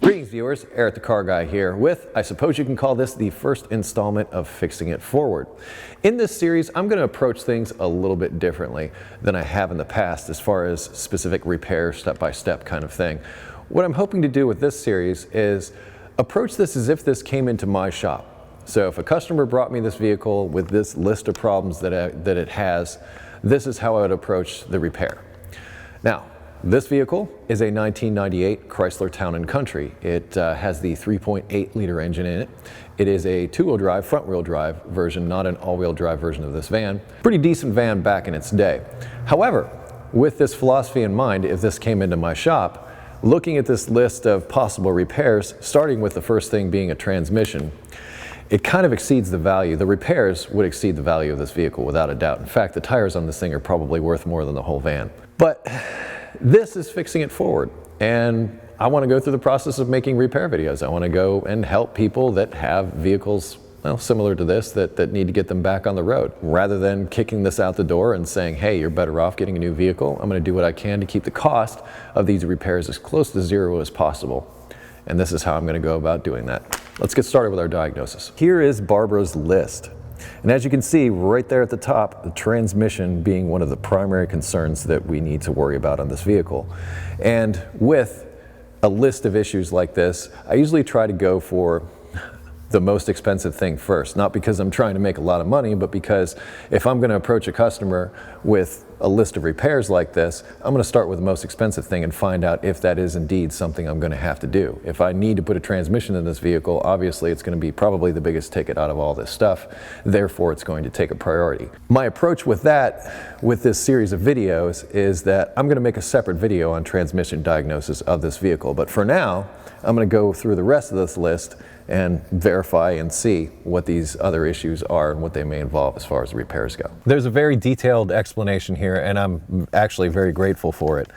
Greetings viewers, Eric the Car Guy here with, I suppose you can call this the first installment of Fixing It Forward. In this series, I'm going to approach things a little bit differently than I have in the past as far as specific repair, step-by-step kind of thing. What I'm hoping to do with this series is approach this as if this came into my shop. So if a customer brought me this vehicle with this list of problems that it has, this is how I would approach the repair. Now, this vehicle is a 1998 Chrysler Town & Country. It has the 3.8 liter engine in it. It is a two-wheel drive, front-wheel drive version, not an all-wheel drive version of this van. Pretty decent van back in its day. However, with this philosophy in mind, if this came into my shop, looking at this list of possible repairs, starting with the first thing being a transmission, it kind of exceeds the value. The repairs would exceed the value of this vehicle without a doubt. In fact, the tires on this thing are probably worth more than the whole van. But this is Fixing It Forward, and I want to go through the process of making repair videos. I want to go and help people that have vehicles, well, similar to this, that need to get them back on the road. Rather than kicking this out the door and saying, hey, you're better off getting a new vehicle, I'm going to do what I can to keep the cost of these repairs as close to zero as possible. And this is how I'm going to go about doing that. Let's get started with our diagnosis. Here is Barbara's list. And as you can see right there at the top, the transmission being one of the primary concerns that we need to worry about on this vehicle. And with a list of issues like this, I usually try to go for the most expensive thing first, not because I'm trying to make a lot of money, but because if I'm going to approach a customer with a list of repairs like this, I'm going to start with the most expensive thing and find out if that is indeed something I'm going to have to do. If I need to put a transmission in this vehicle, obviously it's going to be probably the biggest ticket out of all this stuff, therefore it's going to take a priority. My approach with that, with this series of videos, is that I'm going to make a separate video on transmission diagnosis of this vehicle, but for now I'm going to go through the rest of this list and verify and see what these other issues are and what they may involve as far as repairs go. There's a very detailed explanation here, and I'm actually very grateful for it.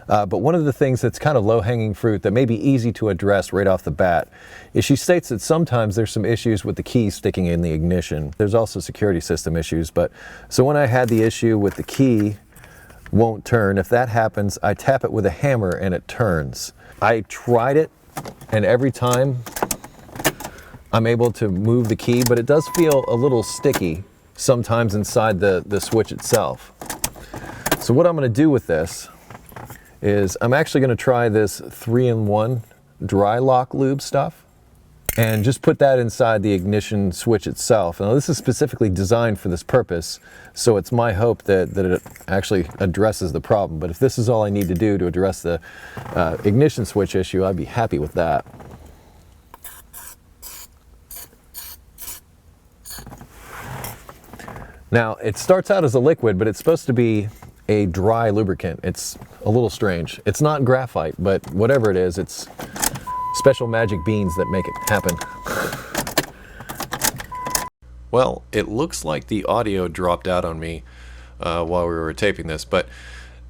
But one of the things that's kind of low-hanging fruit that may be easy to address right off the bat is she states that sometimes there's some issues with the key sticking in the ignition. There's also security system issues, but so when I had the issue with the key won't turn, if that happens, I tap it with a hammer and it turns. I tried it, and every time I'm able to move the key, but it does feel a little sticky sometimes inside the switch itself. So what I'm going to do with this is I'm actually going to try this 3-in-1 dry lock lube stuff and just put that inside the ignition switch itself. Now this is specifically designed for this purpose, so it's my hope that it actually addresses the problem. But if this is all I need to do to address the ignition switch issue, I'd be happy with that. Now, it starts out as a liquid, but it's supposed to be a dry lubricant. It's a little strange. It's not graphite, but whatever it is, it's special magic beans that make it happen. Well, it looks like the audio dropped out on me while we were taping this, but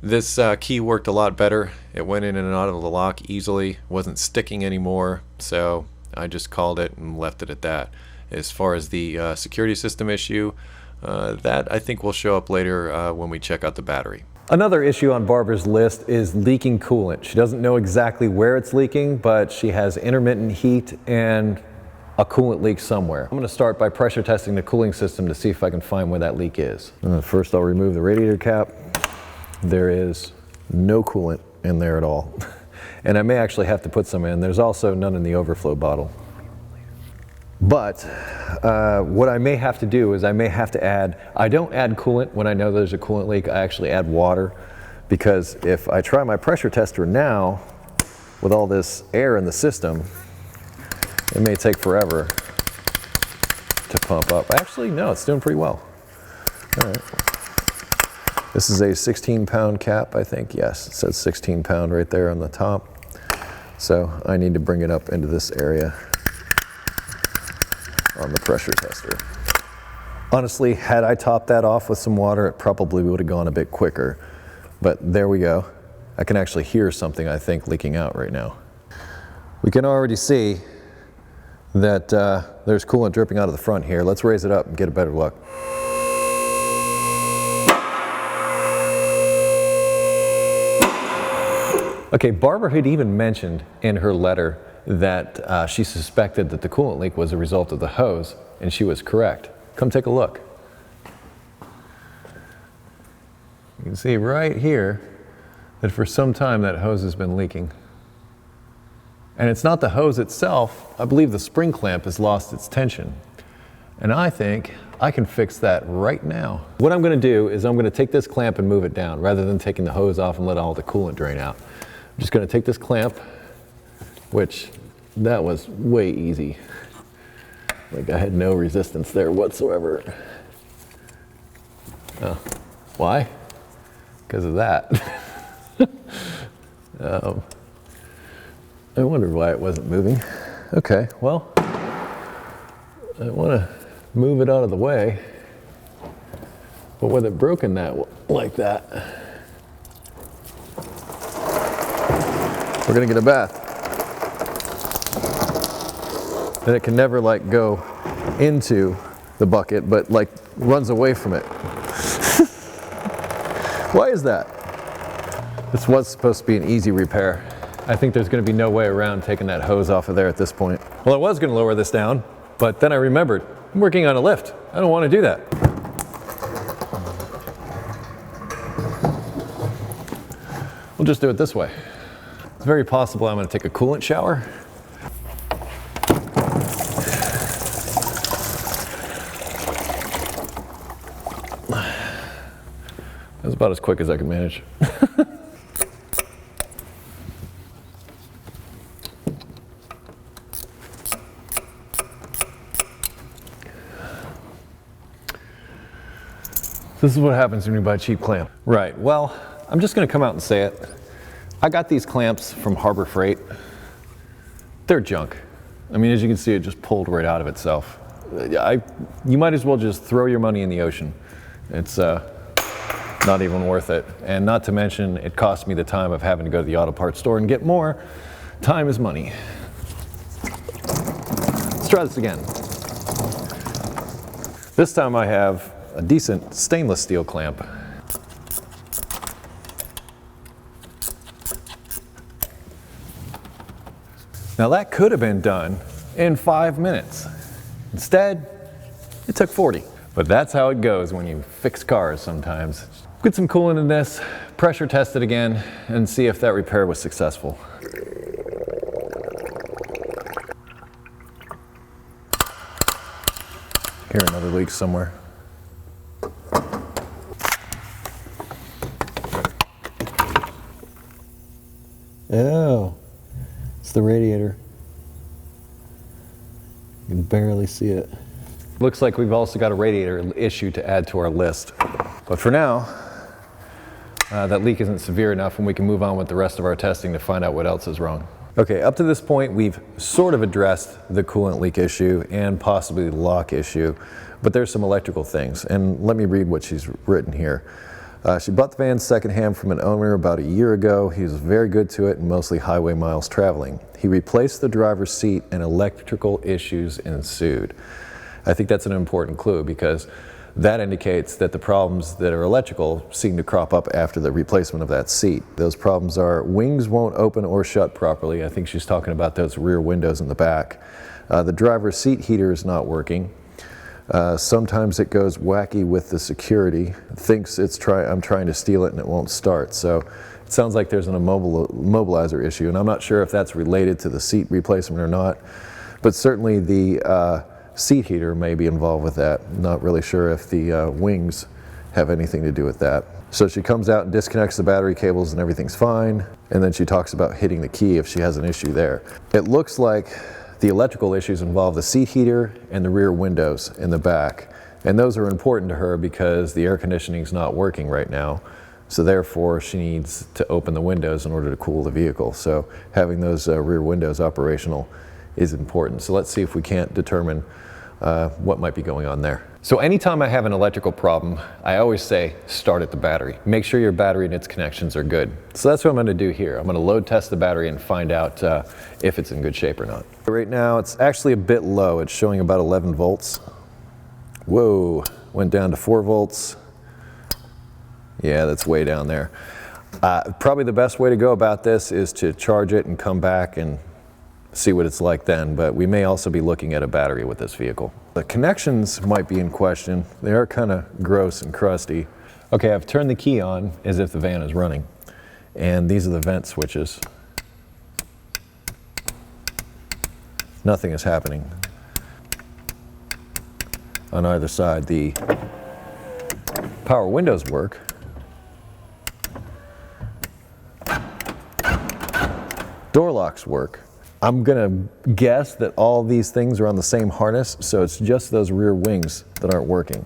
this key worked a lot better. It went in and out of the lock easily, wasn't sticking anymore, so I just called it and left it at that. As far as the security system issue, that I think will show up later when we check out the battery. Another issue on Barbara's list is leaking coolant. She doesn't know exactly where it's leaking, but she has intermittent heat and a coolant leak somewhere. I'm going to start by pressure testing the cooling system to see if I can find where that leak is. First I'll remove the radiator cap. There is no coolant in there at all. And I may actually have to put some in. There's also none in the overflow bottle. But what I may have to do is I may have to add, I don't add coolant when I know there's a coolant leak, I actually add water, because if I try my pressure tester now with all this air in the system, it may take forever to pump up. Actually, no, it's doing pretty well. All right. This is a 16-pound cap, I think. Yes, it says 16-pound right there on the top. So I need to bring it up into this area on the pressure tester. Honestly, had I topped that off with some water, it probably would have gone a bit quicker. But there we go. I can actually hear something, I think, leaking out right now. We can already see that there's coolant dripping out of the front here. Let's raise it up and get a better look. Okay, Barbara had even mentioned in her letter that she suspected that the coolant leak was a result of the hose, and she was correct. Come take a look. You can see right here that for some time that hose has been leaking. And it's not the hose itself. I believe the spring clamp has lost its tension. And I think I can fix that right now. What I'm gonna do is I'm gonna take this clamp and move it down rather than taking the hose off and let all the coolant drain out. I'm just gonna take this clamp, which that was way easy. Like I had no resistance there whatsoever. Oh, why? Because of that. I wondered why it wasn't moving. Okay, well, I want to move it out of the way, but with it broken like that, we're gonna get a bath. And it can never like go into the bucket, but like runs away from it. Why is that? This was supposed to be an easy repair. I think there's going to be no way around taking that hose off of there at this point. Well, I was going to lower this down, but then I remembered, I'm working on a lift. I don't want to do that. We'll just do it this way. It's very possible I'm going to take a coolant shower. That was about as quick as I could manage. This is what happens when you buy a cheap clamp. Right, well, I'm just gonna come out and say it. I got these clamps from Harbor Freight. They're junk. I mean, as you can see, it just pulled right out of itself. You might as well just throw your money in the ocean. It's not even worth it. And not to mention, it cost me the time of having to go to the auto parts store and get more. Time is money. Let's try this again. This time I have a decent stainless steel clamp. Now that could have been done in 5 minutes. Instead, it took 40. But that's how it goes when you fix cars sometimes. Get some coolant in this, pressure test it again, and see if that repair was successful. Hear another leak somewhere. Oh, it's the radiator. You can barely see it. Looks like we've also got a radiator issue to add to our list. But for now, that leak isn't severe enough and we can move on with the rest of our testing to find out what else is wrong. Okay, up to this point, we've sort of addressed the coolant leak issue and possibly the lock issue, but there's some electrical things. And let me read what she's written here. She bought the van secondhand from an owner about a year ago. He was very good to it and mostly highway miles traveling. He replaced the driver's seat and electrical issues ensued. I think that's an important clue because that indicates that the problems that are electrical seem to crop up after the replacement of that seat. Those problems are wings won't open or shut properly. I think she's talking about those rear windows in the back. The driver's seat heater is not working. Sometimes it goes wacky with the security, thinks I'm trying to steal it and it won't start. So it sounds like there's an immobilizer issue, and I'm not sure if that's related to the seat replacement or not, but certainly the seat heater may be involved with that. Not really sure if the wings have anything to do with that. So she comes out and disconnects the battery cables and everything's fine, and then she talks about hitting the key if she has an issue there. It looks like the electrical issues involve the seat heater and the rear windows in the back. And those are important to her because the air conditioning is not working right now. So therefore she needs to open the windows in order to cool the vehicle. So having those rear windows operational is important. So let's see if we can't determine what might be going on there. So anytime I have an electrical problem, I always say start at the battery. Make sure your battery and its connections are good. So that's what I'm going to do here. I'm going to load test the battery and find out if it's in good shape or not. Right now it's actually a bit low. It's showing about 11 volts. Whoa, went down to 4 volts. Yeah, that's way down there. Probably the best way to go about this is to charge it and come back and see what it's like then, but we may also be looking at a battery with this vehicle. The connections might be in question. They are kind of gross and crusty. Okay, I've turned the key on as if the van is running, and these are the vent switches. Nothing is happening on either side. The power windows work. Door locks work. I'm gonna guess that all these things are on the same harness, so it's just those rear wings that aren't working.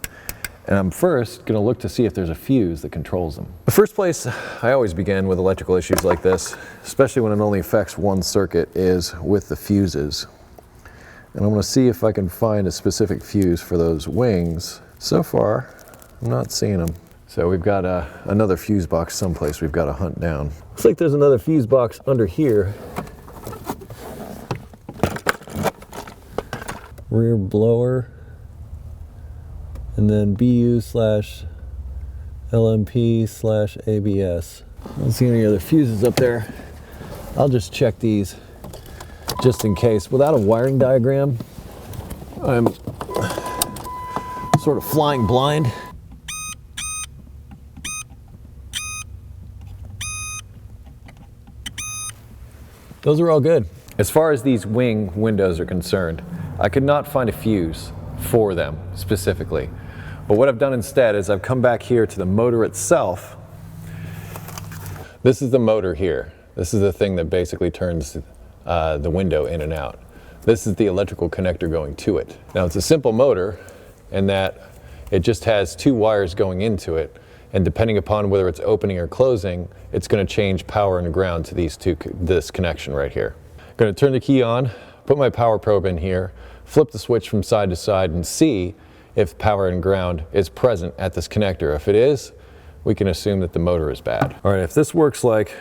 And I'm first gonna look to see if there's a fuse that controls them. The first place I always begin with electrical issues like this, especially when it only affects one circuit, is with the fuses. And I'm gonna see if I can find a specific fuse for those wings. So far, I'm not seeing them. So we've got another fuse box someplace we've got to hunt down. Looks like there's another fuse box under here. Rear blower. And then BU/LMP/ABS. I don't see any other fuses up there. I'll just check these just in case. Without a wiring diagram, I'm sort of flying blind. Those are all good. As far as these wing windows are concerned, I could not find a fuse for them specifically. But what I've done instead is I've come back here to the motor itself. This is the motor here. This is the thing that basically turns the window in and out. This is the electrical connector going to it. Now it's a simple motor in that it just has two wires going into it, and depending upon whether it's opening or closing, it's going to change power and ground to this connection right here. I'm going to turn the key on, put my power probe in here, flip the switch from side to side and see if power and ground is present at this connector. If it is, we can assume that the motor is bad. All right, if this works like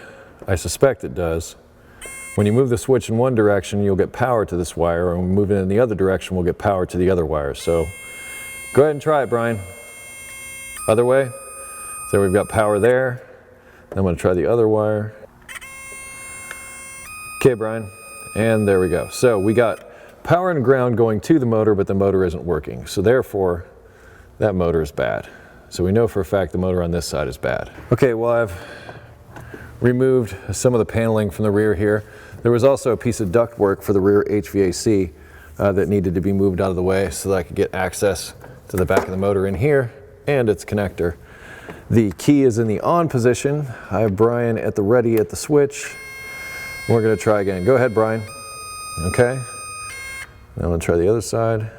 I suspect it does, when you move the switch in one direction, you'll get power to this wire, and when we move it in the other direction, we'll get power to the other wire. So go ahead and try it, Brian. Other way. So we've got power there. I'm going to try the other wire. Okay, Brian. And there we go. So we got power and ground going to the motor, but the motor isn't working. So therefore, that motor is bad. So we know for a fact the motor on this side is bad. Okay, well, I've removed some of the paneling from the rear here. There was also a piece of ductwork for the rear HVAC that needed to be moved out of the way so that I could get access to the back of the motor in here and its connector. The key is in the on position. I have Brian at the ready at the switch. We're going to try again. Go ahead, Brian. Okay. Now I'm going to try the other side.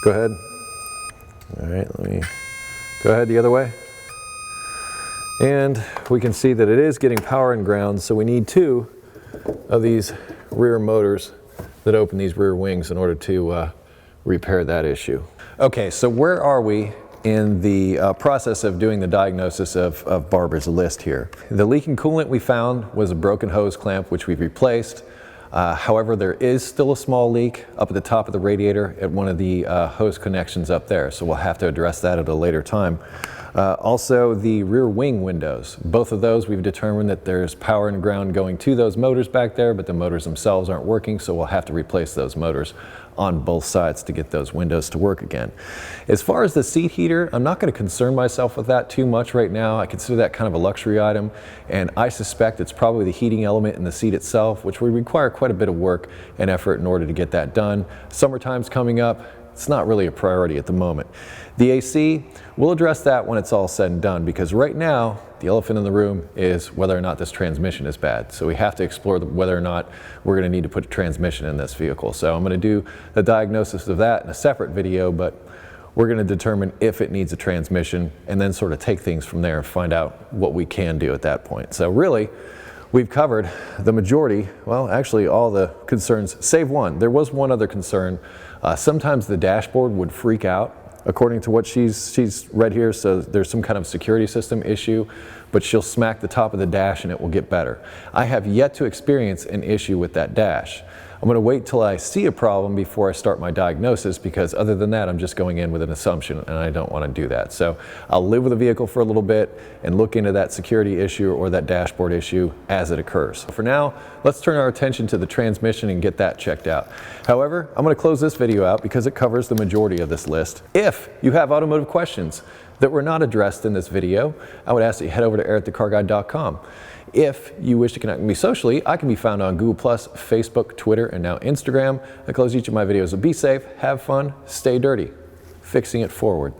Go ahead. All right, let me go ahead the other way. And we can see that it is getting power and ground, so we need two of these rear motors that open these rear wings in order to repair that issue. Okay, so where are we in the process of doing the diagnosis of Barbara's list here? The leaking coolant we found was a broken hose clamp, which we've replaced. However, there is still a small leak up at the top of the radiator at one of the hose connections up there, so we'll have to address that at a later time. Also, the rear wing windows, both of those we've determined that there's power and ground going to those motors back there, but the motors themselves aren't working, so we'll have to replace those motors on both sides to get those windows to work again. As far as the seat heater, I'm not going to concern myself with that too much right now. I consider that kind of a luxury item, and I suspect it's probably the heating element in the seat itself, which would require quite a bit of work and effort in order to get that done. Summertime's coming up. It's not really a priority at the moment. The AC, we'll address that when it's all said and done, because right now the elephant in the room is whether or not this transmission is bad. So we have to explore whether or not we're going to need to put a transmission in this vehicle. So I'm going to do the diagnosis of that in a separate video, but we're going to determine if it needs a transmission and then sort of take things from there and find out what we can do at that point. So really, we've covered the majority, well, actually all the concerns, save one. There was one other concern. Sometimes the dashboard would freak out, according to what she's read here, so there's some kind of security system issue. but she'll smack the top of the dash and it will get better. I have yet to experience an issue with that dash. I'm going to wait till I see a problem before I start my diagnosis, because other than that, I'm just going in with an assumption, and I don't want to do that. So I'll live with the vehicle for a little bit and look into that security issue or that dashboard issue as it occurs. For now, let's turn our attention to the transmission and get that checked out. However, I'm going to close this video out because it covers the majority of this list. If you have automotive questions that were not addressed in this video, I would ask that you head over to EricTheCarGuy.com. If you wish to connect with me socially, I can be found on Google+, Facebook, Twitter, and now Instagram. I close each of my videos with be safe, have fun, stay dirty, fixing it forward.